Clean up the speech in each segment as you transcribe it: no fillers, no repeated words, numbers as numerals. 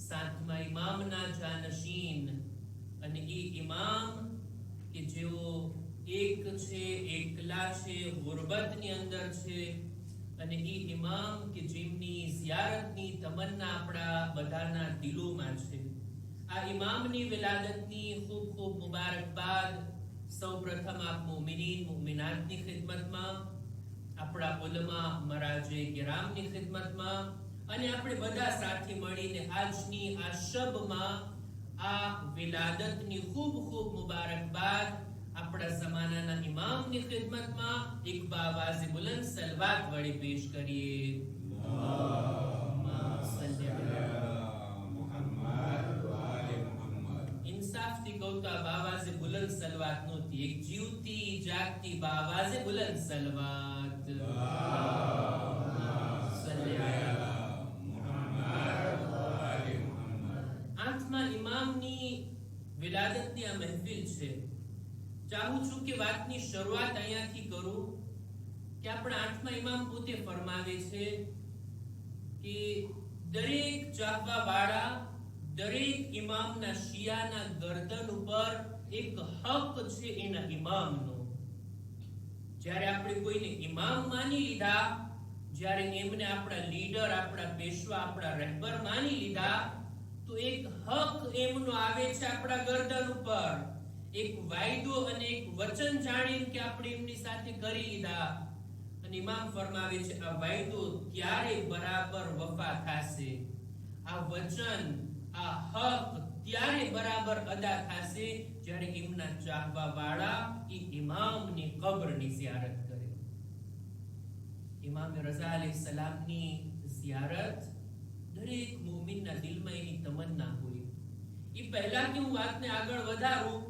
સાતમા ઇમામના જાનશીન અને એ ઇમામ કે જેઓ એક છે, એકલા છે, ગુરબતની અંદર છે, અને એ ઇમામ કે જેમની ઝિયારતની તમન્ના આપણા બધાના દિલોમાં છે. આ ઇમામની વિલાદતની ખૂબ ખૂબ મુબારકબાદ. સૌપ્રથમ આપ મુમિનીન મુમિનાતની ખિદમતમાં, આપણા ઉલમા મરાજે કિરામની ખિદમતમાં, અને આપણે બધા સાથે મળીને આજની આ શબમાં આ વિલાદતની ખૂબ ખૂબ મુબારકબાદ આપણા ઝમાનાના ઇમામની ખિદમતમાં એક બાવાઝે બુલંદ સલવાત વડે પેશ કરીએ. ઇન્સાફથી કહું તો આ બાવાઝે બુલંદ સલવાત નહોતી, એક જીવતી જાગતી બાવાઝે બુલંદ સલવાત. આઠમા ઇમામની વિલાદતની આ મહેફિલ છે. ચાહું છું કે વાતની શરૂઆત અહીંયાથી કરું કે આપણા આઠમા ઇમામ પોતે ફરમાવે છે કે દરેક ચાહવા વાળા, દરેક ઇમામના શિયાના ગરદન ઉપર એક હક છે એના ઇમામનો. જ્યારે આપણે કોઈને ઇમામ માની લીધા, જ્યારે એમને આપણા લીડર, આપણા પેશવા, આપણા રહેબર માની લીધા, તો એક હક એમનો આવે છે આપણા ગરદન ઉપર. એક વાયદો અને એક વચન જાણીને કે આપણે એમની સાથે કરી લીધા. અને ઇમામ ફરમાવે છે આ વાયદો ત્યારે બરાબર વફા થશે, આ વચન, આ હક ત્યારે બરાબર અદા થશે જ્યારે એમના ચાહવા વાળા એ ઇમામની કબ્રની ઝિયારત કરે. ઇમામ રઝા અલૈહિસ્સલામની ઝિયારત દરેક મુમિનના દિલમાં એની તમન્ના હોય. એ પહેલા કે હું વાતને આગળ વધારું,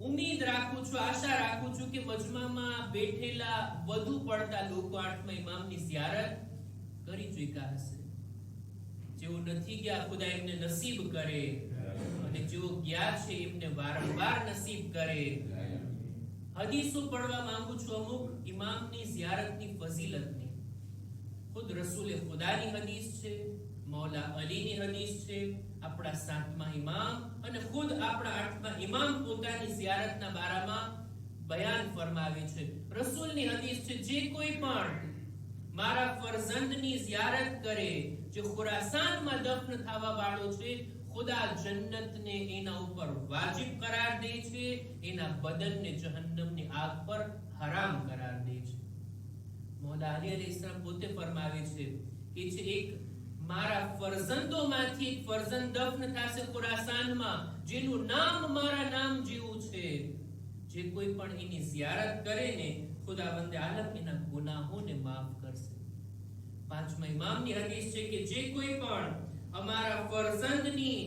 ઉમ્મીદ રાખું છું, આશા રાખું છું કે મજમામાં બેઠેલા વધુ પડતા લોકો આઠમા ઇમામની ઝિયારત કરી ચૂક્યા હશે. જેઓ નથી ગયા ખુદા એમને નસીબ કરે, અને જેઓ ગયા છે એમને વારંવાર નસીબ કરે. હદીસો પડવા માંગુ છું અમુક ઇમામની ઝિયારતની ફઝીલતની. ખુદ રસૂલે ખુદાની હદીસ છે, મૌલા અલીની હદીસ છે, આપણા સાતમા ઇમામ અને ખુદ આપણા આઠમા ઇમામ પોતાની ઝિયારતના બારામાં બયાન ફરમાવે છે. રસૂલની હદીસ છે, જે કોઈ પણ મારા ફરઝંદની ઝિયારત કરે, જે ખુરાસાનમાં દફન થવા વાળો છે, ખુદા જન્નતને એના ઉપર વાજિબ કરાર દે છે, એના બદનને જહન્નમની આગ પર હરામ કરાર દે છે. મૌલા અલી અલૈહિસ્સલામ પોતે ફરમાવે છે કે છે એક મારા ફરઝંદોમાંથી એક ફરઝંદ દફન થશે ખુરાસાનમાં, જેનું નામ મારા નામ જેવું છે. જે કોઈ પણ એની ઝિયારત કરે ને, ખુદાવંદ આલમ એના ગુનાહોને માફ કરશે. પાંચમા ઇમામની હદીસ છે કે જે કોઈ પણ અમારા ફરઝંદની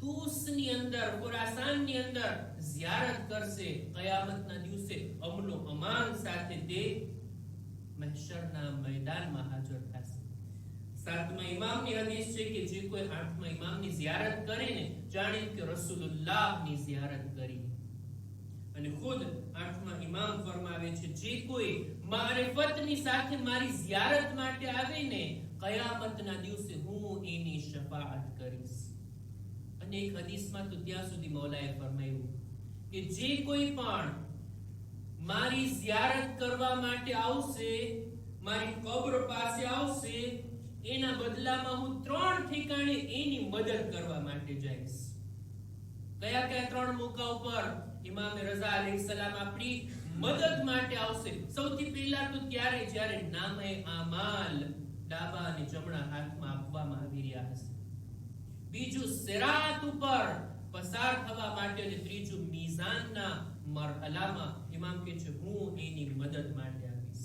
તૂસની અંદર, ખુરાસાનની અંદર ઝિયારત કરશે, કયામતના દિવસે અમનો અમાન સાથે તે મહશરના મેદાનમાં હાજર થશે. સાતમા ઇમામની હદીસ છે કે જે કોઈ આઠમા ઇમામની ઝિયારત કરે ને, જાણે કે રસૂલુલ્લાહની ઝિયારત કરી. અને ખુદ આઠમા ઇમામ ફરમાવે છે જે કોઈ મારિફતની સાથે મારી ઝિયારત માટે આવે ને, કયામતના દિવસે હું એની શફાઅત કરીશ. અને એક હદીસમાં તો ત્યાં સુધી મૌલાએ ફરમાયું કે જે કોઈ પણ મારી ઝિયારત કરવા માટે આવશે, મારી કબ્ર પાસે આવશે, એના બદલામાં હું 3 ઠેકાણે એની મદદ કરવા માટે જઈશ. કયા કયા 3 મોકા ઉપર ઇમામ રઝા અલૈહિસ્સલામ આપણી મદદ માટે આવશે? સૌથી પહેલા તો ત્યારે જ્યારે નામે આમાલ ડાબા અને જમણા હાથમાં આપવામાં આવી રહ્યા હશે. બીજું સિરાત ઉપર પસાર થવા માટે, અને ત્રીજું મીઝાનના મરહલામાં ઇમામ કહે છે હું એની મદદ માટે આવીશ.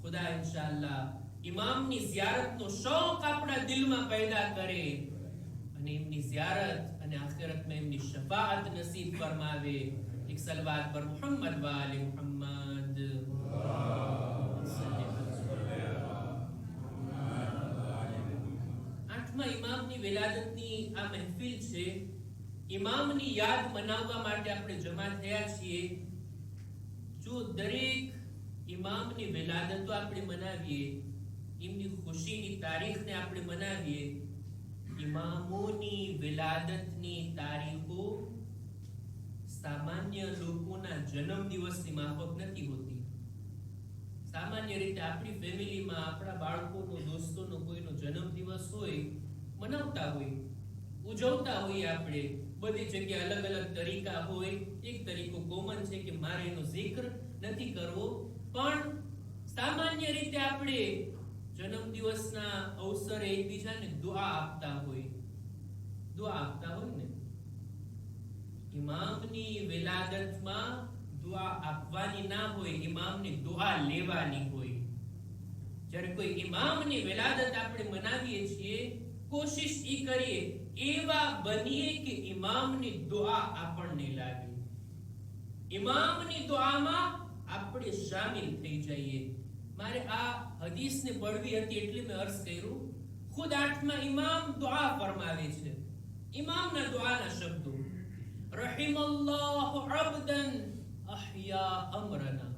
ખુદા ઇન્શાઅલ્લાહ ઇમામની ઝિયારતનો શૌક આપણા દિલમાં પેદા કરે, અને એમની ઝિયારત અને આખિરતમાં એમની શફાઅત નસીબ ફરમાવે. એક સલવાત પર મુહમ્મદ વ આલે મુહમ્મદ. આઠમા ઇમામની વિલાદતની આ મહેફિલ છે. ઇમામની યાદ મનાવવા માટે આપણે જમા થયા છીએ. જો દરેક ઇમામની વિલાદતો આપણે મનાવીએ, એમની ખુશીની તારીખને આપણે મનાવીએ, ઇમામોની વિલાદતની તારીખો સામાન્ય લોકોના જન્મ દિવસની માફક નથી હોતી. સામાન્ય રીતે આપણી ફેમિલીમાં આપણા બાળકોનો, દોસ્તોનો કોઈનો જન્મ દિવસ હોય, મનાવતા હોય, ઉજવતા હોય. આપણે બધી જગ્યાએ અલગ અલગ તરીકા હોય. એક તરીકો કોમન છે કે મારે એનો જિક્ર નથી કરવો, પણ સામાન્ય રીતે આપણે જન્મ દિવસના અવસરે એકબીજાને દુઆ આપતા હોય. દુઆ આપતા હોય ને, ઇમામની વિલાદતમાં દુઆ આપવાની ના હોય, ઇમામની દુઆ લેવાની હોય. જ્યારે કોઈ ઇમામની વિલાદત આપણે મનાવીએ છીએ, કોશિશ ઈ કરીએ એવા બનીએ કે ઇમામની દુઆ આપણને લાગે, ઇમામની દુઆમાં આપણે શામિલ થઈ જઈએ. મારે આ હદીસને પડવી હતી એટલે મેં અર્થ કર્યું. ખુદ 8મા ઇમામ દુઆ ફરમાવે છે. ઇમામના દુઆના શબ્દો, રહિમલ્લાહુ અબ્દન અહયા અમરના.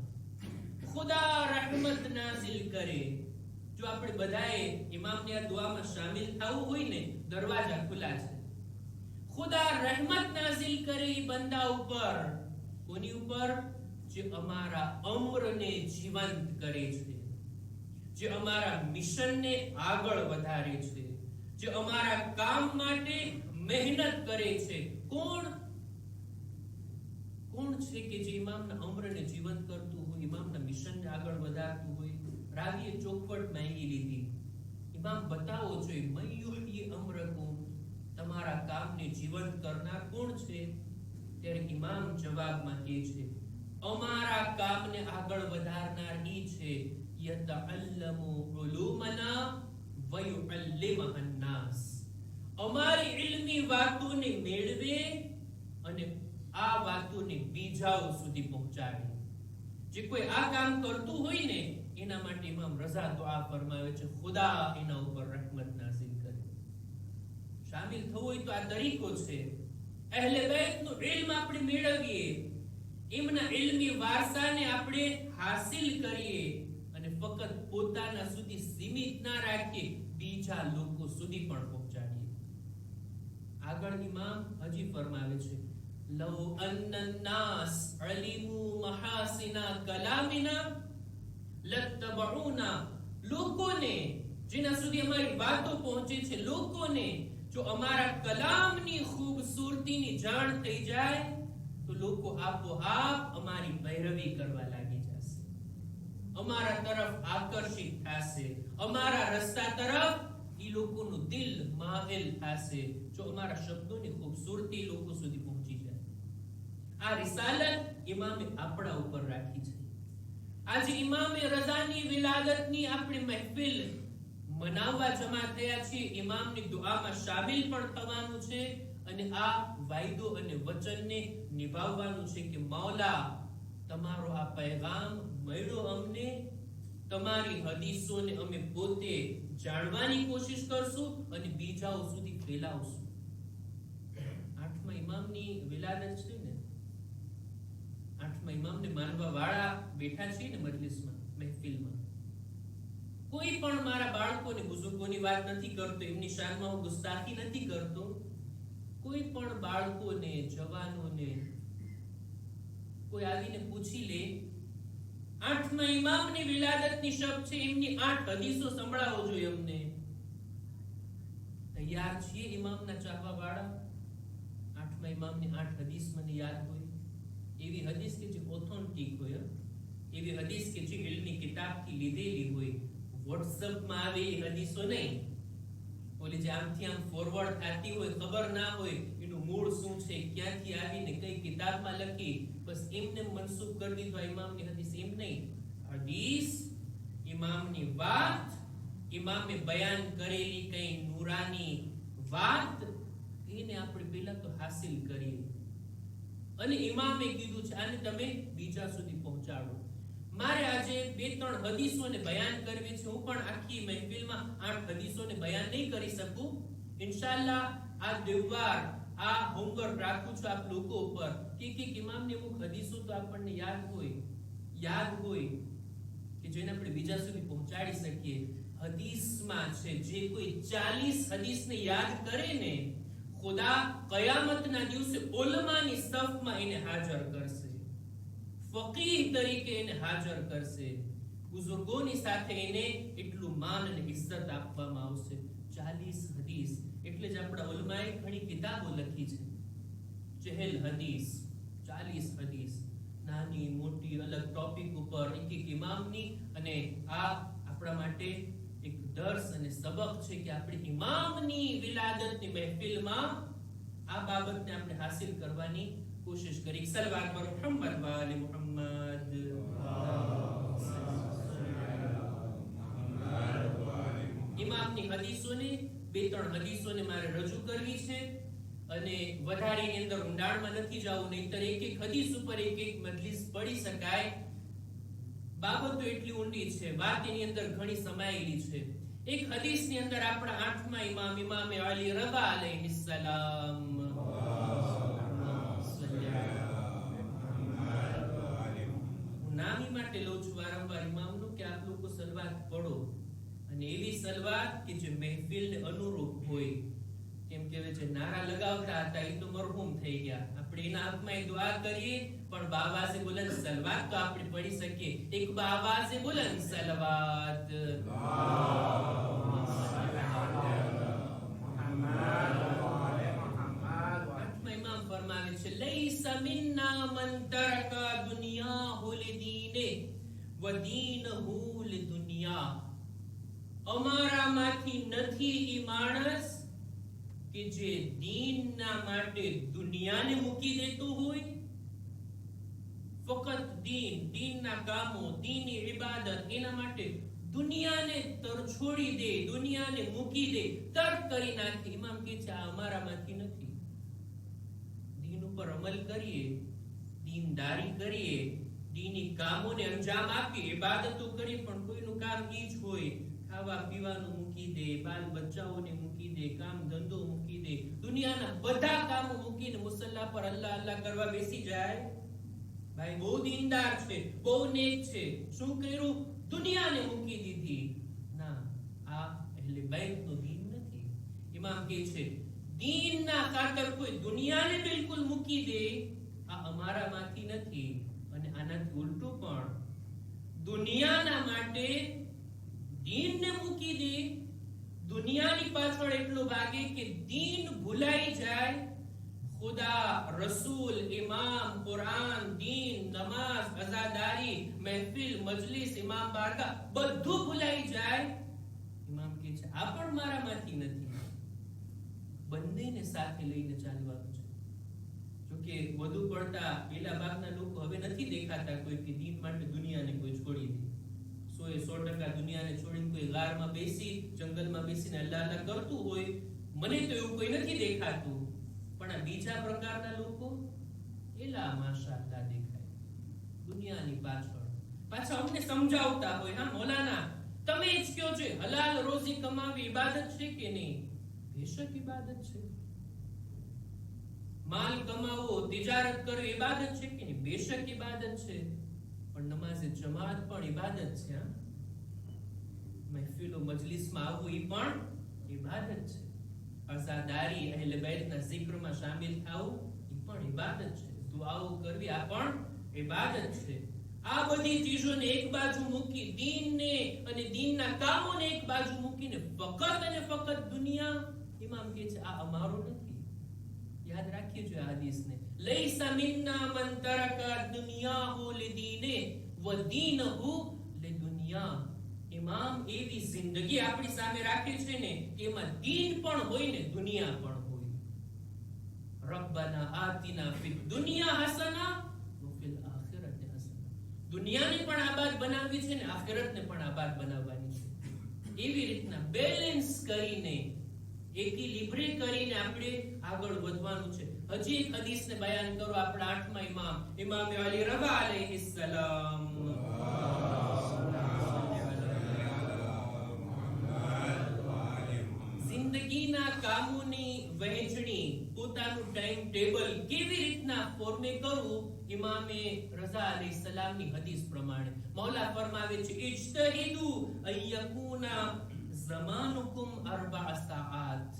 ખુદા રહેમત નાઝિલ કરે. જો આપણે બધાએ ઇમામની આ દુઆમાં શામિલ થવું હોય ને, દરવાજા ખુલ્લા છે. ખુદા રહેમત નાઝિલ કરે બંદા ઉપર. કોની ઉપર? જે અમારા અમરને જીવંત કરે છે, જે અમારા મિશનને આગળ વધારે છે, જે અમારા કામ માટે મહેનત કરે છે. કોણ છે કે જે ઇમામના અમરને જીવંત કરતું હોય, ઇમામના મિશનને આગળ વધારતું હોય? રાવીએ ચોખવટ માંગી લીધી. ઇમામ બતાવો જોઈએ, મન યુહયી અમરકુમ, તમારા કામને જીવંત કરનાર કોણ છે? ત્યારે ઇમામ જવાબમાં કહે છે, અમારા કામને આગળ વધારનાર ઈ છે, યતઅલ્લમુ ઉલુમના વ યુઅલ્લિમુહુ નાસ. અમારી ઇલ્મી વાતોને મેળવે અને આ વાતોને બીજાઓ સુધી પહોંચાડે. જે કોઈ આ કામ કરતું હોય ને, એના માટે ઇમામ રઝા દુઆ ફરમાવે છે, ખુદા એના ઉપર રહેમત નાઝિલ કરે. શામિલ થવું હોય તો આ તરીકો છે. અહેલે બેતનું ઇલ્મ આપણે મેળવીએ, એમના ઇલ્મી વારસાને આપણે હાસિલ કરીએ અને ફક્ત પોતાના સુધી સીમિત ના રાખીએ, બીજા લોકો સુધી પણ પહોંચાડીએ. આગળ ઇમામ હજી ફરમાવે છે, લવ અન્નન નાસ અલિમુ મહાસિના કલામિના લત્તબઉના. લોકોને, જેના સુધી અમારી વાતો પહોંચે છે, લોકોને જો અમારા કલામની ખૂબસૂરતીની જાણ થઈ જાય તો લોકો આપોઆપ અમારી પૈરવી કરવા લાગી જશે, અમારા તરફ આકર્ષિત થશે, અમારા રસ્તા તરફ ઈ લોકોનું દિલ માહિલ થશે જો અમારા શબ્દોની ખૂબસૂરતી લોકો સુધી પહોંચી જાય. આ રિસાલત ઇમામે આપણા ઉપર રાખી છે. આજે ઇમામે રઝાની વિલાદતની આપણી મહેફિલ મનાવવા જમા થયા છીએ. ઇમામની દુઆમાં શામિલ પણ થવાનું છે અને આ વાયદો અને વચનને નિભાવવાનું છે કે મૌલા, તમારો આ પૈગામ મળ્યો અમને, તમારી હદીસોને અમે પોતે જાણવાની કોશિશ કરશું અને બીજાઓ સુધી ફેલાવશું. 8મા ઇમામની વિલાદત છે ને, 8મા ઇમામને માનવા વાળા બેઠા છે ને મજલિસમાં, મહેફિલમાં. કોઈ પણ મારા બાળકોને, બુઝુર્ગોની વાત નથી કરતો, એમની શાનમાં હું ગુસ્તાખી નથી કરતો. કોઈ પણ બાળકોને, જવાનોને કોઈ આવીને પૂછી લે, 8મા ઇમામની વિલાદતની શબ છે, એમની 8 હદીસો સંભળાવો જોઈએ અમને. તૈયાર છીએ ઇમામના ચાહવા વાળા? 8મા ઇમામની 8 હદીસ મને યાદ હોય, એવી હદીસ કે જે ઓથેન્ટિક હોય, એવી હદીસ કે જે ઇલ્મી કિતાબથી લીધેલી હોય, વોટ્સએપમાં આવે એ હદીસો નહીં. ઓલી જે આમથી આમ ફોરવર્ડ થતી હોય, ખબર ના હોય એનું મૂળ શું છે, ક્યાંથી આવીને કઈ કિતાબમાં લખી, બસ એમને મનસૂબ કરી દીધો ઇમામની હદીસ. એમ નહીં, હદીસ ઇમામની વાત, ઇમામે બયાન કરેલી કઈ નૂરાની વાત, એને આપણે પહેલા તો હાસિલ કરીએ અને ઇમામે કીધું છે આને તમે બીજા સુધી પહોંચાડો. મારે આજે 2-3 હદીસોને બયાન કરવી છે. હું પણ આખી મહેફિલમાં 8 હદીસોને બયાન નહીં કરી શકું. ઇન્શાઅલ્લાહ આ દેવવાર, આ હોમવર્ક રાખું છું આપ લોકો ઉપર કે ઇમામની અમુક હદીસો તો આપણને યાદ હોય કે જેને આપણે બીજા સુધી પહોંચાડી શકીએ. હદીસમાં છે, જે કોઈ 40 હદીસને યાદ કરે ને, ખુદા કયામતના દિવસે ઉલમાની સફમાં એને હાજર કરશે, ફકીહ તરીકે એને હાજર કરશે, બુઝુર્ગોની સાથે એને એટલું માન અને ઇજ્જત આપવામાં આવશે. 40 હદીસ એટલે જ આપણા ઉલમાએ ઘણી કિતાબો લખી છે. ચહેલ હદીસ, 40 હદીસ, નાની મોટી અલગ ટોપિક ઉપર એક એક ઇમામની. અને આ આપણા માટે એક દર્સ અને સબક છે કે આપણે ઇમામની વિલાદતની મહેફિલમાં આ બાબતને આપણે હાસિલ કરવાની કોશિશ કરી. સલવાત પર મુહમ્મદ વાલે મુહમ્મદ. ઇમામની હદીસોને 2-3 હદીસોને મારે રજૂ કરવી છે અને વધારેની અંદર ઊંડાણમાં નથી જવું, નહીંતર એક એક હદીસ ઉપર એક એક મજલિસ પડી શકાય. બાબતો એટલી ઊંડી છે, વાત એની અંદર ઘણી સમાયેલી છે. એક હદીસની અંદર આપણા 8મા ઇમામ ઇમામે અલી રઝા અલૈહિસ્સલામ, હું નામી માટે લઉં છું વારંવાર ઇમામનું કે આપ લોકો સલવાત પઢો, અને એવી સલવાત કે જે મહેફિલને અનુરૂપ હોય. કેમ કે જે નારા લગાવતા હતા એ તો મરહૂમ થઈ ગયા. આપણે એના હકમાં દુઆ કરીએ, પણ બાવાઝે બુલંદ સલવાત તો આપણે પઢી શકીએ. એક બાવાઝે બુલંદ સલવાત. ઇમામ ફરમાવે છે, લૈસા મિન્ના મન તરકા દુનિયાહુ લિદીને વ દીનહુ લિદુનિયા. અમારામાંથી નથી ઈ માણસ કે જે દીનના માટે દુનિયાને મૂકી દેતું હોય. ફક્ત દીનના કામો, દીનની ઇબાદત, એના માટે દુનિયાને તરછોડી દે, દુનિયાને મૂકી દે, તર્ક કરી નાખે. ઇમામ કહે છે, આ અમારામાંથી નથી. દીન ઉપર અમલ કરીએ, દીનદારી કરીએ, દીની કામોને અંજામ આપીએ, ઇબાદતો કરીએ, પણ કોઈનું કામ ઈ જ હોય, ખાવા પીવાનું મૂકી દે, બાલ બચ્ચાઓને મૂકી દે, કામ ધંધો મૂકી દે, દુનિયાના બધા કામો મૂકીને મુસલ્લા પર અલ્લાહ અલ્લાહ કરવા બેસી જાય. ભાઈ બહુ દીનદાર છે, બહુ નેક છે. શું કર્યું? દુનિયાને મૂકી દીધી. ના, આ અહેલે બેતનું દીન નથી. ઇમામ કહે છે, દીનના ખાતર કોઈ દુનિયાને બિલકુલ મૂકી દે, આ અમારામાંથી નથી. અને આનાથી ઉલટું પણ, દુનિયાના માટે દીનને મૂકી દે, દુનિયાની પાછળ એટલો ભાગે કે દીન ભૂલાઈ જાય. ખુદા, રસૂલ, ઇમામ, કુરાન, દીન, નમાઝ, અઝાદારી, મહેફિલ, મજલિસ, ઇમામ બારગાહ બધું ભૂલાઈ જાય. ઇમામ કહે છે, આ પણ મારામાંથી નથી. બંનેને સાથે લઈને ચાલવાનું છે. જોકે વધુ પડતા પેલા ભાગના લોકો હવે નથી દેખાતા કોઈ કે દીન માટે દુનિયાને કોઈ છોડી દે. 100% દુનિયાને છોડીને કોઈ ગારમાં બેસી, જંગલમાં બેસીને અલ્લાહ અલ્લાહ કરતું હોય, મને તો એવું કોઈ નથી દેખાતું. પણ આ બીજા પ્રકારના લોકો એલા માશાઅલ્લાહ દેખાય દુનિયાની પાછળ. પાછા અમને સમજાવતા હોય, હા મૌલાના તમે જ કહો છો હલાલ રોજી કમાવી ઇબાદત છે કે નહીં? બેશક ઇબાદત છે. માલ કમાવો, તિજારત કરવી ઇબાદત છે કે નહીં? બેશક ઇબાદત છે. પણ નમાઝે જમાત પણ ઇબાદત છે. મહેફિલો મજલિસમાં આવવું એ પણ ઇબાદત છે. અઝાદારી, અહેલે બેતના zikરમાં શામિલ થવું એ પણ ઇબાદત છે. દુઆઓ કરવી આ પણ ઇબાદત છે. આ બધી ચીજોને એક બાજુ મૂકી, દીનને અને દીનના કામોને એક બાજુ મૂકીને ફક્ત અને ફક્ત દુનિયા, ઇમામ કહે છે આ અમારું નથી. યાદ રાખીએ જો આ હદીસને, લૈસા મિન્ના મન તરકા દુનિયાહુ લિદીને વ દીનહુ લિદુનિયા. ઇમામ એવી જિંદગી આપણી સામે રાખે છે ને કે એમાં દીન પણ હોય ને દુનિયા પણ હોય. રબ્બના આતિના ફિદ દુનિયા હસના વ ફિલ આખિરતિ હસના. દુનિયાને પણ આબાદ બનાવવી છે ને આખિરતને પણ આબાદ બનાવવાની છે. એવી રીતના બેલેન્સ કરીને, એક્વિલિબ્રે કરીને આપણે આગળ વધવાનું છે. હજી એક હદીસને બયાન કરો આપણા 8મા ઇમામ ઇમામ અલી રઝા અલૈહિસ્સલામ. જિંદગીના કામોની વહેંચણી, પોતાનું ટાઈમ ટેબલ કેવી રીતના રીતના ફોર્મે કરવું ઇમામે રઝા અલૈહિસ્સલામની હદીસ પ્રમાણે મૌલા ફરમાવે છે ઇજ્તહિદુ અયકુના ઝમાનુકુમ 4 સાઆત,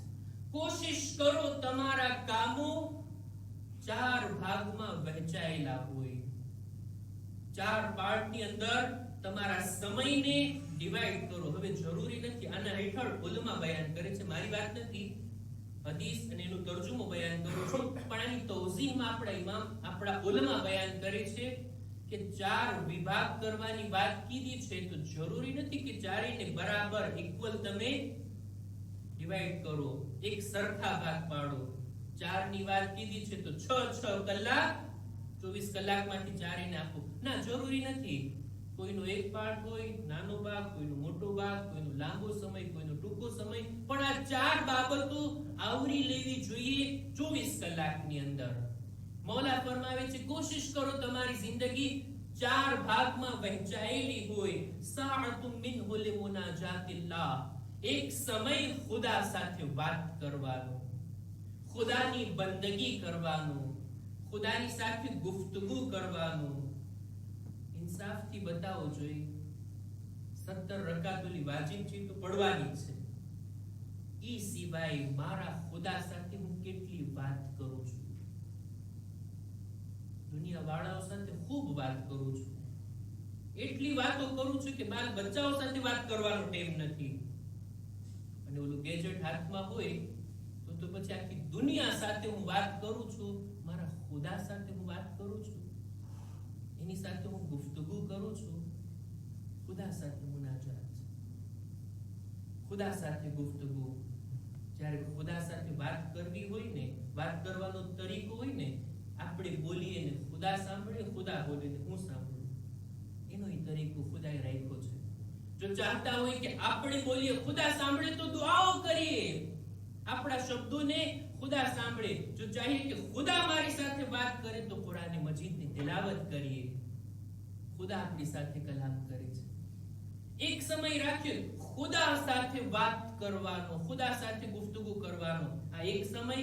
કોશિશ કરો તમારા કામો 4 ભાગમાં વહેંચાયેલા હોય, 4 પાર્ટની અંદર તમારા સમયને ડિવાઈડ કરો. હવે જરૂરી નથી, આના હેઠળ ઉલમા બયાન કરે છે, મારી વાત નથી, હદીસ અને એનો તર્જુમો બયાન કરું છું, પણ આની તૌઝીહમાં આપણા ઉલમા બયાન કરે છે કે 4 વિભાગ કરવાની વાત કીધી છે તો જરૂરી નથી કે ચારેયને બરાબર ઇક્વલ તમે ડિવાઈડ કરો, એક સરખા ભાગ પાડો. 4 ની વાત કીધી છે તો 6 કલાક 24 કલાકમાંથી ચારેયને આપો. ના, જરૂરી નથી. કોઈનો એક પાર્ટ હોય, નાનો ભાગ, કોઈનો મોટો ભાગ, કોઈનો લાંબો સમય, કોઈનો ટૂંકો સમય, પણ આ 4 બાબતો આવરી લેવી જોઈએ 24 કલાકની અંદર. મૌલા ફરમાવે છે કોશિશ કરો તમારી જિંદગી 4 ભાગમાં વહેંચાયેલી હોય. સાઅતુમ મિનહુ લિમુનાજાતિલ્લાહ, એક સમય ખુદા સાથે વાત કરવાનો, ખુદાની બંદગી કરવાનો, ખુદાની સાથે ગુફ્તગુ કરવાનો. ઇન્સાફથી બતાવો જોઈએ, 17 રકાતોલી વાજિબ છે તો પડવાની છે. ઈ સિવાય મારા ખુદા સાથે હું કેટલી વાત કરું છું, દુનિયા વાળાઓ સાથે ખૂબ વાત કરું છું, એટલી વાતો કરું છું કે બાલ બચ્ચાઓ સાથે વાત કરવાનો ટાઈમ નથી. અને ઓલું ગેજેટ હાથમાં હોય તો પછી આખી દુનિયા સાથે હું વાત કરું છું, મારા ખુદા સાથે હું વાત કરું છું, એની સાથે હું ગુફ્તગુ કરું છું. ખુદા સાથે મુનાજાત, ખુદા સાથે ગુફ્તગુ. જ્યારે ખુદા સાથે વાત કરવી હોય ને, વાત કરવાનો તરીકો હોય ને, આપણે બોલીએ ને ખુદા સાંભળે, ખુદા બોલે ને હું સાંભળું, એનો ઈ તરીકો ખુદાએ રાખ્યો છે. જો ચાહતા હોય કે આપણે બોલીએ ખુદા સાંભળે તો દુઆઓ કરીએ, આપણા શબ્દોને ખુદા સાંભળે. જો ચાહીએ કે ખુદા મારી સાથે વાત કરે તો કુરાન મજીદની તિલાવત કરીએ. ખુદા આપણી સાથે કલામ કરે છે. એક સમય રાખ્યો ખુદા સાથે વાત કરવાનો, ખુદા સાથે ગુફ્તગુ કરવાનો. આ એક સમય,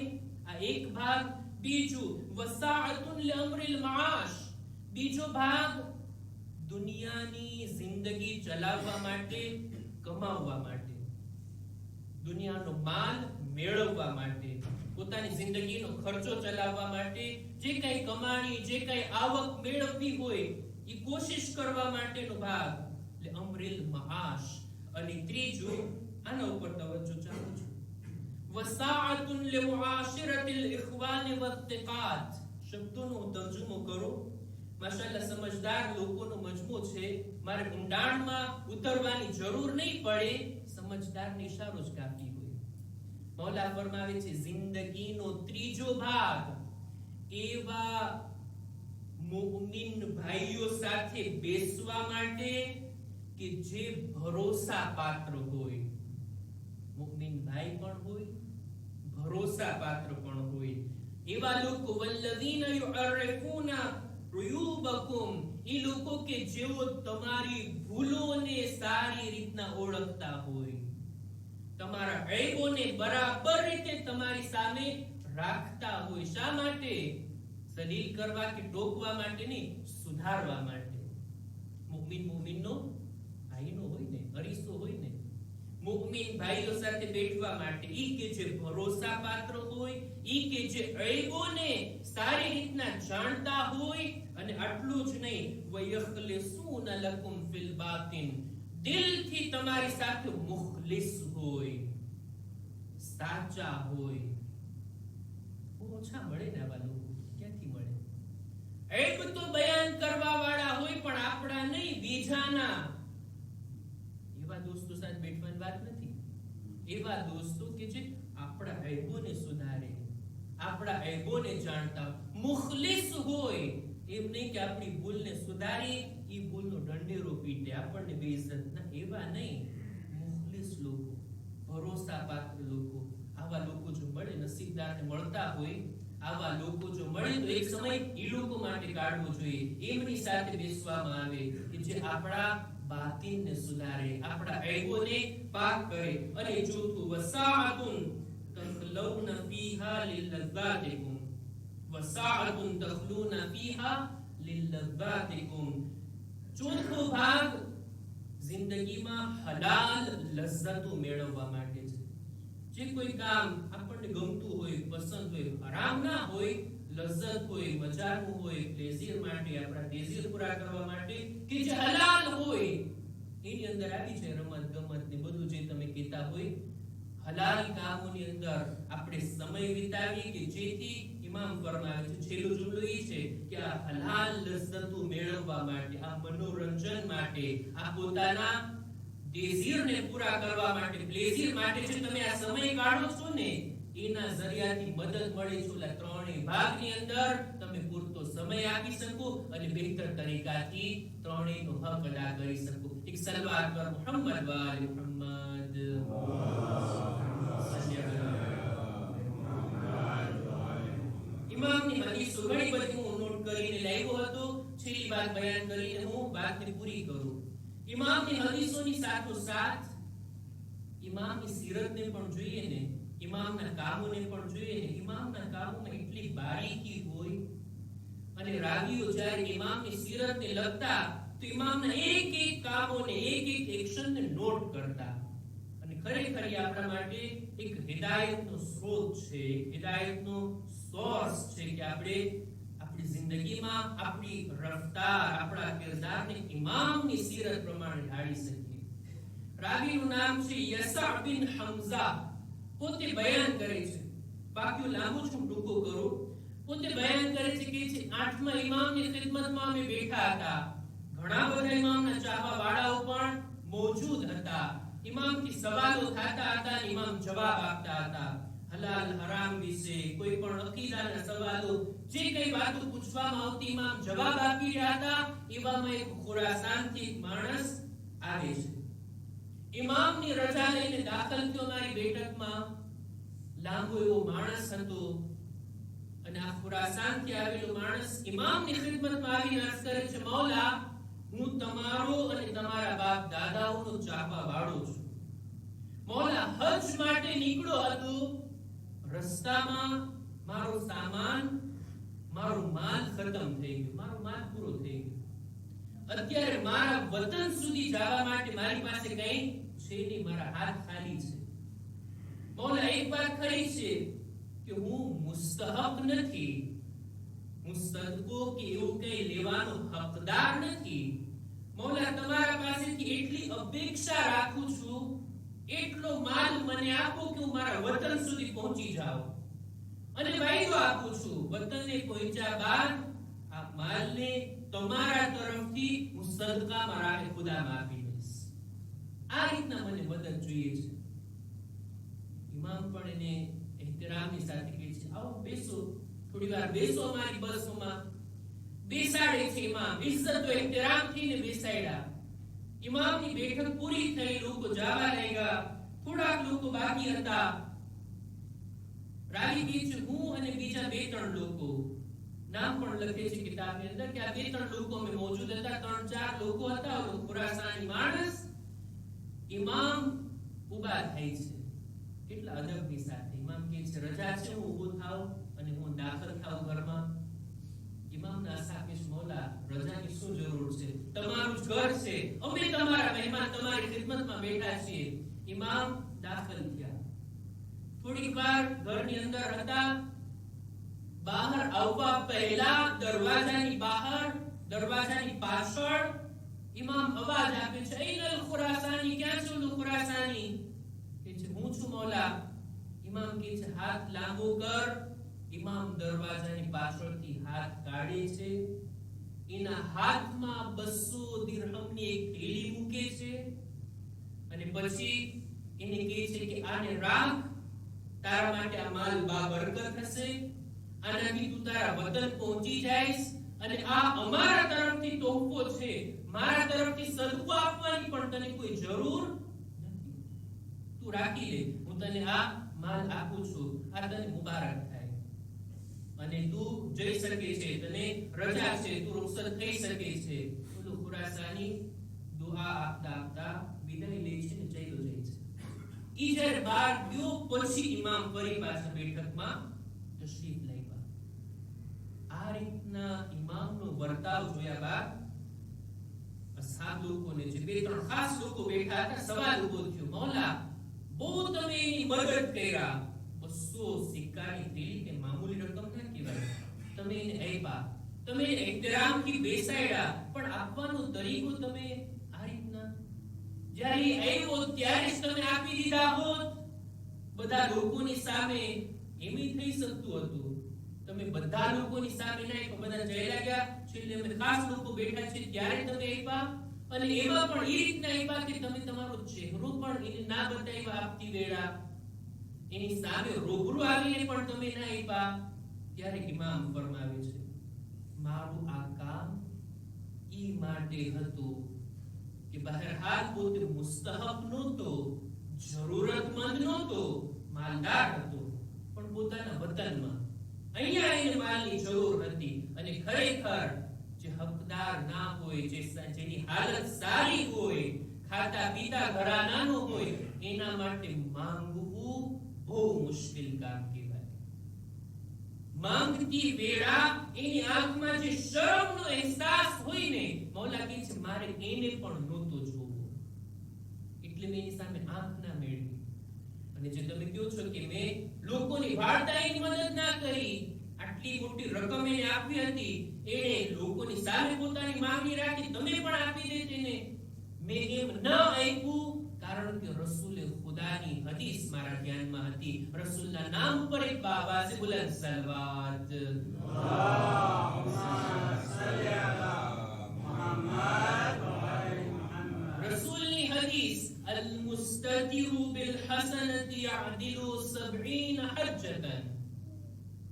આ એક ભાગ. બીજું વસાઅતુન લિઅમરિલ માઆશ, બીજો ભાગ દુનિયાની જિંદગી ચલાવવા માટે, કમાવવા માટે, દુનિયાનો માલ મેળવવા માટે, પોતાની જિંદગીનો ખર્ચો ચલાવવા માટે, જે કઈ કમાણી, જે કઈ આવક મેળવવી હોય એ કોશિશ કરવા માટેનો ભાગ લિઅમરિલ માઆશ. અને ત્રીજું, આના ઉપર તવજ્જો ચાલુ છે, વસાઅતુન લિમુઆશિરતિલ ઇખવાન વત્તિકાત. શબ્દોનો તર્જુમો કરો. માશાઅલ્લાહ સમજદાર લોકોનો મજમો છે, મારે ઊંડાણમાં ઉતરવાની જરૂર નહીં પડે, સમજદારને ઇશારો જ કાફી હોય. મૌલા ફરમાવે છે જિંદગીનો ત્રીજો ભાગ એવા મુમિન ભાઈઓ સાથે બેસવા માટે કે જે ભરોસા પાત્ર હોય. મુમિન ભાઈ પણ હોય, ભરોસા પાત્ર પણ હોય. એવા લોકો વલ્લઝીના યુઅર્રિફૂના ઉયુબકુમ, એ લોકો કે જેઓ તમારી ભૂલોને સારી રીતના ઓળખતા હોય, તમારા ઐબોને બરાબર રીતે તમારી સામે રાખતા હોય. શા માટે? સલીલ કરવા કે ટોકવા માટે નહીં, સુધારવા માટે. મુમિન મુમિનનો ભાઈનો હોય ને, અરીસો હોય ને, મુમિન ભાઈઓ સાથે બેઠવા માટે, ઈ કે જે ભરોસા પાત્ર હોય, ઈ કે જે ઐબોને સારી રીતના જાણતા હોય. અને આટલું જ નહીં, વયખલિસૂન લકુમ ફિલ બાતિન, દિલથી તમારી સાથે મુખલિસ હોય, સાચા હોય. ઓછા મળે ને આવા લોકો, ક્યાંથી મળે? ઐબ તો બયાન કરવા વાળા હોય પણ આપણા નહીં, બીજાના. એવા દોસ્તો સાથે બેઠવાની વાત નથી. એવા દોસ્તો કે જે આપણા ઐબોને સુધારે, આપણા ઐબોને જાણતા, મુખલિસ હોય. એમ નહીં કે આપણી ભૂલને સુધારી ઈ ભૂલનો દંડેરો પીટે, આપણને બેઇજ્જત ના. એવા નહીં, મુખલિસ લોકો, ભરોસા પાત્ર લોકો. આવા લોકો જો મળે, નસીબદારને મળતા હોય, આવા લોકો જો મળે તો એક સમય ઈ લોકો માટે કાઢવો જોઈએ. એમની સાથે બેસવામાં આવે કે જે આપણા બાતિનને સુધારે, આપણા ઐબોને પાક કરે. અને ચોથું વસાઅતુન તખલૌન ફીહા લિલઝાતિકુમ વસાઅતુન તખલુના ફીહા લિલ્લઝાતિકુમ. ચોથો ભાગ જિંદગીમાં હલાલ લઝ્ઝતો મેળવવા માટે છે. જે કોઈ કામ આપણને ગમતું હોય, પસંદ હોય, હરામ ના હોય, લઝ્ઝત હોય, મજાનું હોય, પ્લેઝર માટે, આપણા પ્લેઝર પૂરા કરવા માટે, કે જે હલાલ હોય, એની અંદર આવી છે રમત ગમત ને બધું જે તમે કહેતા હોય. હલાલ કામોની અંદર આપણે સમય વિતાવીએ કે જેથી ઇમામ ફરમાવે છે, છેલ્લો જુમલો એ છે કે આ હલાલ લઝ્ઝતો મેળવવા માટે, આ મનોરંજન માટે, આ પોતાના ડેઝિયરને પૂરા કરવા માટે, પ્લેઝર માટે જે તમે આ સમય કાઢો છો ને, એના જરિયાથી મદદ મળે છે. ઓલા ત્રણેય ભાગની અંદર તમે પૂરતો સમય આપી શકો અને બહેતર તરીકાથી ત્રણેયનો હક અદા કરી શકો. એક સલવાત પર મુહમ્મદ વાલે મુહમ્મદ. ઇમામની હદીસો ઘણી બધી હું નોટ કરીને લાવ્યો હતો. છેલ્લી વાત બયાન કરીને હું વાતને પૂરી કરું. ઇમામની હદીસોની સાથોસાથ ઇમામની સીરતને પણ જોઈએ ને, ઇમામના કામોને પણ જોઈએ ને. ઇમામના કામોમાં એટલી બારીકી હોય અને રાવીઓ જ્યારે ઇમામની સીરતને લખતા તો ઇમામના એક એક કામોને, એક એક એક્શનને નોટ કરતા. અને ખરેખર એ આપણા માટે એક હિદાયતનો સ્ત્રોત છે, હિદાયતનો સોર્સ છે કે આપણે આપણી જિંદગીમાં આપણી રફતાર, આપણા કિરદારને ઇમામની સીરત પ્રમાણે ઢાળી શકીએ. રાવીનું નામ છે યસા બિન હમઝા. પોતે બયાન કરે છે, બાકી લાંબુ છું, ટૂંકો કરું. પોતે બયાન કરે છે કે 8મા ઇમામની ખિદમતમાં અમે બેઠા હતા. ઘણા બધા ઇમામના ચાહવા વાળાઓ પણ મોજૂદ હતા. ઇમામથી સવાલો થતા હતા, ઇમામ જવાબ આપતા હતા. હલાલ હરામ વિશે, કોઈ પણ અકીદાના સવાલો, જે કઈ વાતો પૂછવામાં આવતી, ઇમામ જવાબ આપી રહ્યા હતા. એવામાં એક ખુરાસાનથી એક માણસ આવે છે. ઇમામની રજા લઈને દાખલ થયો મારી બેઠકમાં. લાંબો એવો માણસ હતો અને આ ખુરાસાનથી આવેલો માણસ ઇમામની ખિદમતમાં આવીને અર્જ કરે છે, મૌલા, હું તમારો અને તમારા બાપ દાદાઓનો ચાહવા વાળો છું. મૌલા, હજ માટે નીકળ્યો હતો. રસ્તામાં મારો સામાન, મારો માલ ખતમ થઈ ગયો, મારો માલ પૂરો થઈ ગયો. અત્યારે મારા વતન સુધી જવા માટે મારી પાસે કઈ છે નહીં, મારા હાથ ખાલી છે. મૌલા, એક વાત ખરી છે કે હું મુસ્તહક નથી, હું સદકો કે એવું કઈ લેવાનો હકદાર નથી. મૌલા, તમારા પાસેથી એટલી અપેક્ષા રાખું છું, એટલો માલ મને આપો કે હું મારા વતન સુધી પહોંચી જાઉં. અને વાયદો આપું છું, વતને પહોંચ્યા બાદ આ માલને તમારા તરફથી હું સદકામાં રાહે ખુદામાં આપી દઈશ. આ રીતના મને મદદ જોઈએ છે. ઇમામ પણ એને ehtiramની સાથે કહે છે, આવો બેસો, થોડી વાર બેસો અમારી બસમાં. બેસાડે છે ઇમામ, ઇજ્જત ehtiramથી ને બેસાડ્યા. ઇમામની બેઠક પૂરી થઈ, લોકો જવા લાગ્યા. થોડાક લોકો બાકી હતા. રાવી કહે છે, હું અને બીજા 2-3 લોકો, નામ પણ લખે છે કિતાબની અંદર કે આ 2-3 લોકો અમે મોજૂદ હતા. 3-4 લોકો હતા. ખુરાસાની માણસ. ઇમામ ઊભા થાય છે, કેટલા અદબની સાથે. ઇમામ કહે છે, રજા છે, હું ઊભો થાઉં અને હું દાખલ થાઉં ઘરમાં. ઇમામના સાહેબ, મૌલા, રજાની શું જરૂર છે? તમારું ઘર છે, અમે તમારા મહેમાન, તમારી ખિદમતમાં બેઠા છીએ. ઇમામ દાખલ થયા. થોડીક વાર ઘરની અંદર હતા. બહાર આવવા પહેલા દરવાજાની બહાર, દરવાજાની પાછળ ઇમામ અવાજ આપે છે, ઈનલ ખુરાસાની, ક્યાં છો ખુરાસાની? કે છે, હું છું મૌલા. ઇમામ કહે છે, હાથ લાંબો કર. ઇમામ દરવાજાની પાછળથી હાથ કાઢે છે. એના હાથમાં 200 દિરહમની એક થેલી મૂકે છે અને પછી એને કહે છે કે આને રાખ, તારા માટે આ માલ બાબરકત હશે. આનાથી તું તારા વતન પહોંચી જઈશ અને આ અમારા તરફથી તોહફો છે, મારા તરફથી સદકો આપવાની પણ તને કોઈ જરૂર નથી. તું રાખી લે, હું તને આ માલ આપું છું, આ તને મુબારક થાય અને તું જઈ શકે છે, તને રજા છે, તું રૂખસત થઈ શકે છે. ઓલો ખુરાસાની દુઆ આપતા આપતા વિદાય લે છે ને ચાલ્યો જાય છે. ઈ જ્યારે બહાર ગયો પછી ઇમામ ફરી પાછા બેઠકમાં તશરીફ લાવ્યા. આ રીતના ઇમામનો વર્તાવ જોયા બાદ અસહાબ લોકોને, જે બે ત્રણ ખાસ લોકો બેઠા હતા, સવાલ ઉભો થયો, મૌલા બહુ તમે એની મદદ કર્યા, 200 સિક્કાની થેલી કે મામૂલી રકમ ના કહેવાય, તમે એને આપ્યા, તમે એને ઇહતરામથી બેસાડ્યા, પણ આપવાનો તરીકો તમે આ રીતના, જ્યારે આવ્યો ત્યારે જ તમે આપી દીધા હોત બધા લોકોની સામે, એમ થઈ શકતું હતું. તમે બધા લોકોની સામે નહીં, બધા જઈ લાગ્યા, છેલ્લે અમે ખાસ લોકો બેઠા છે ત્યારે તમે આપ્યા, અને એમાં પણ એ રીતના આપ્યા કે તમે તમારો ચહેરો પણ એને ના બતાવ્યા આપતી વેળા, એની સામે રૂબરૂ આવીને પણ તમે ના આપ્યા. ત્યારે ઇમામ ફરમાવે છે, મારું આ કામ ઈ માટે હતું કે બહરહાલ પોતે મુસ્તહક નહોતો, જરૂરતમંદ નહોતો, માલદાર હતો, પણ પોતાના વતનમાં અહીંયા એને માલની જરૂર હતી, અને ખરેખર જે હકદાર ના હોય, જેની હાલત સારી હોય, ખાતા પીતા ઘરાનાનો હોય, એના માટે માંગવું બહુ મુશ્કેલ કામ કહેવાય. માંગતી વેળા એની આંખમાં જે શરમનો અહેસાસ હોય ને, મૌલા કહે છે મારે એને પણ નહોતો જોવો, એટલે મેં એની સામે આંખ ના મેળવી. અને જે તમે કહો છો કે મેં લોકોની વાર્તાની મદદ ના કરી, આટલી મોટી રકમ એને આપી હતી, એણે લોકોની સામે પોતાની માંગણી રાખી, તમે પણ આપી દેતે ને, મેં એમ ન આપ્યું કારણ કે રસૂલે ખુદાની હદીસ મારા ધ્યાનમાં હતી. રસૂલના નામ પર એક આવાજે બુલંદ સલવાત, અલ્લાહુમ્મા સલ્લી અલા મુહમ્મદ વ આલી મુહમ્મદ. રસૂલની હદીસ, અલ મુસ્તતિરુ બિલ હસનતિ યઅદિલુ 70 હજ્જતન.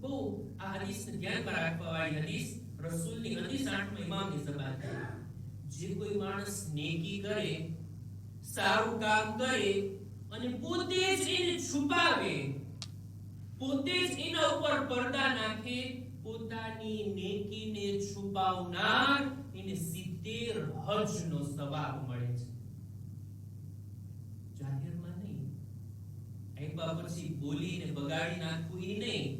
બહુ આ હદીસને ધ્યાનમાં રાખવા વાળી હદીસ, રસૂલની હદીસ 8મા ઇમામની ઝબાનથી. જે કોઈ માણસ નેકી કરે, સારું કામ કરે, અને પોતે જ એને છુપાવે, પોતે જ એના ઉપર પડદા નાખે, પોતાની નેકીને છુપાવનાર એને 70 હજનો સવાબ મળે છે. જાહેરમાં નહીં, આપ્યા પછી બોલીને બગાડી નાખવું એ નહીં,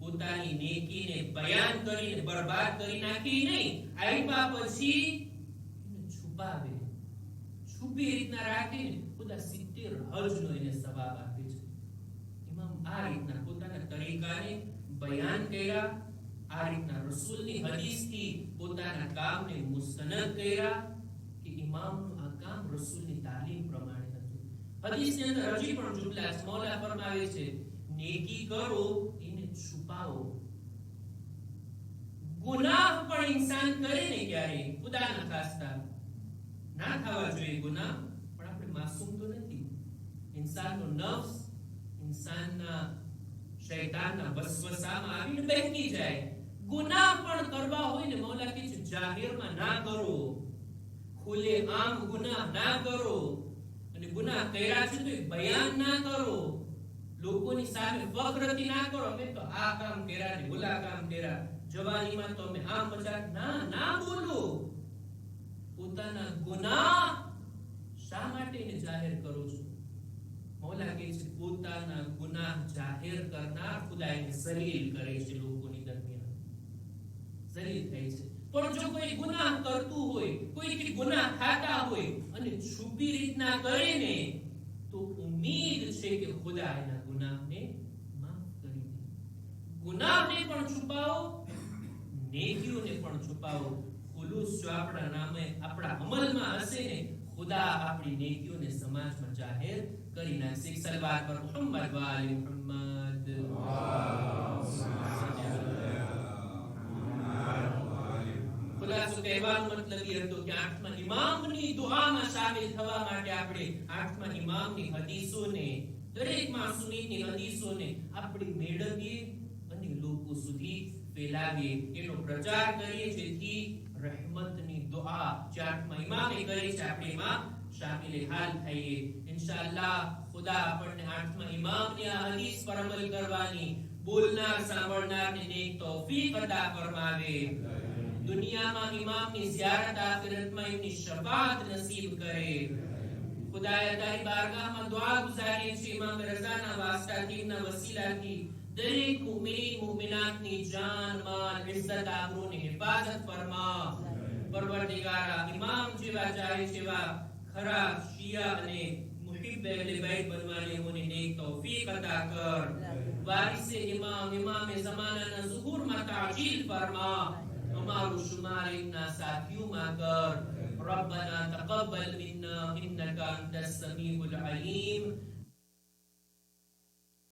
પોતાની નેકીને બયાન કરીને બરબાદ કરી નાખી નહીં, આપ્યા પછી એને છુપાવે, છુપી રીતના રાખીને ખુદા 70 હજનો એને સવાબ આપે છે. ઇમામ આ રીતના પોતાના તરીકાને બયાન કર્યા, આ રીતના રસૂલની હદીસથી પોતાના કામને મુસ્તનદ કર્યા કે ઇમામનું આ કામ રસૂલની તાલીમ પ્રમાણે હતું. હદીસની અંદર હજી પણ જુમલા છે. મૌલા ફરમાવે છે, નેકી કરો એને છુપાવો. ગુનાહ પણ ઇન્સાન કરે ને ક્યારે, ખુદા ના ખાસ્તા ના થવા જોઈએ ગુનાહ, પણ આપણે માસૂમ તો નથી. ઇન્સાનનો નફ્સ, ઇન્સાનના શૈતાનના વસવસામાં આવીને બહેકી જાય. ગુનાહ પણ કરવા હોય ને, મૌલા કહે છે જાહેરમાં ના કરો, ખુલે આમ ગુનાહ ના કરો, અને ગુનાહ કર્યા છે તો બયાન ના કરો, લોકોની સામે ફખરતી ના કરો, અમે તો આ કામ કર્યા ને ઓલા કામ કર્યા, જવાનીમાં તો અમે આમ મજાક ના બોલો. પોતાના ગુનાહ શા માટે એને જાહેર કરો છો? મૌલા કહે છે પોતાના ગુનાહ જાહેર કરનાર ખુદા એને સલીલ કરે છે, લોકોની દરમિયાન સલીલ થાય છે. પણ જો કોઈ ગુનાહ કરતું હોય, કોઈથી ગુનાહ ખાતા હોય અને છુપી રીતના કરે ને, તો ઉમ્મીદ છે કે ખુદા એના ગુનાહને માફ કરી દે. ગુનાહને પણ છુપાવો, નેકીઓને પણ છુપાવો. ખુલૂસ જો આપણા નામે, આપણા અમલમાં હશે ને, ખુદા આપણી નેકીઓને સમાજમાં જાહેર કરી નાખશે. સલવાત પર મુહમ્મદ વ આલી મુહમ્મદ. ખુલાસો કહેવાનો મતલબ એ હતો કે 8મા ઇમામની દુઆમાં શામિલ થવા માટે આપણે 8મા ઇમામની હદીસોને, દરેક માસૂમીની હદીસોને આપણે મેળવીએ અને લોકો સુધી ફેલાવીએ, એનો પ્રચાર કરીએ, જેથી રહેમતની દુઆ જે 8મા ઇમામે કરી છે આપણે એમાં શામિલ હાલ થઈએ. ઇન્શાઅલ્લાહ ખુદા આપણને 8મા ઇમામની આ હદીસ પર અમલ કરવાની, બોલનાર સાંભળનારને નેક તૌફીક અતા ફરમાવે. દુનિયામાં ઇમામની ઝિયારત, આખિરતમાં એમની શફાઅત નસીબ કરે. ખુદાએ તારી બારગાહમાં દુઆ ગુજારીએ છીએ, ઇમામ રઝાના વાસ્તાથી, એમના વસીલાથી દરેક મુમિન મુમિનાતની જાન માલ ઇઝ્ઝત આબરૂની હિફાજત ફરમા. પરવરદિગારા ઇમામ જેવા જાય જેવા ખરા શિયા અને મુહિબ અહલે બેત બનવાની અમને નેક તૌફીક અતા કર. વારિસે ઇમામ ઇમામે ઝમાનાના ઝુહુરમાં તાજીલ ફરમા. અમારું શુમાર ઇન્ના સાથીઓમાં કર. ربنا تقبل منا إنك أنت السميع العليم